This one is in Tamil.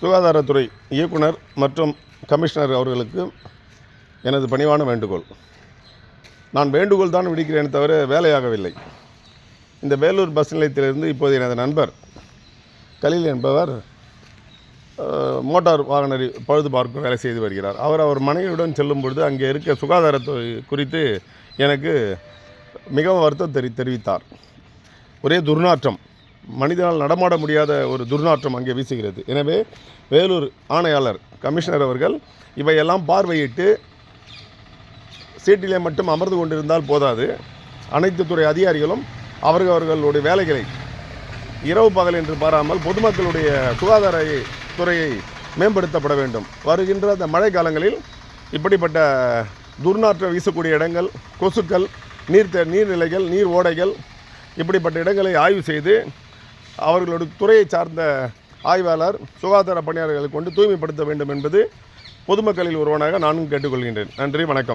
சுகாதாரத்துறை இயக்குனர் மற்றும் கமிஷனர் அவர்களுக்கு எனது பணிவான வேண்டுகோள். நான் வேண்டுகோள் தான் விடுக்கிறேன் தவிர வேலையாகவில்லை. இந்த வேலூர் பஸ் நிலையத்திலிருந்து இப்போது எனது நண்பர் கலீல் என்பவர் மோட்டார் வாகன பழுது பார்க்கும் வேலை செய்து வருகிறார். அவர் மனைவியுடன் செல்லும் பொழுது அங்கே இருக்க சுகாதாரத்துறை குறித்து எனக்கு மிகவும் வருத்தம் தெரிவித்தார். ஒரே துர்நாற்றம், மனிதனால் நடமாட முடியாத ஒரு துர்நாற்றம் அங்கே வீசுகிறது. எனவே வேலூர் ஆணையாளர் கமிஷனர் அவர்கள் இவையெல்லாம் பார்வையிட்டு சீட்டிலே மட்டும் அமர்ந்து கொண்டிருந்தால் போதாது, அனைத்து துறை அதிகாரிகளும் அவர்களுடைய வேலைகளை இரவு பகல் என்று பாராமல் பொதுமக்களுடைய சுகாதார துறையை மேம்படுத்தப்பட வேண்டும். வருகின்ற அந்த மழை காலங்களில் இப்படிப்பட்ட துர்நாற்றம் வீசக்கூடிய இடங்கள், கொசுக்கள், நீர்நிலைகள், நீர் ஓடைகள், இப்படிப்பட்ட இடங்களை ஆய்வு செய்து அவர்களுடைய துறையை சார்ந்த ஆய்வாளர், சுகாதார பணியாளர்களை கொண்டு தூய்மைப்படுத்த வேண்டும் என்பது பொதுமக்களில் ஒருவனாக நானும் கேட்டுக்கொள்கின்றேன். நன்றி, வணக்கம்.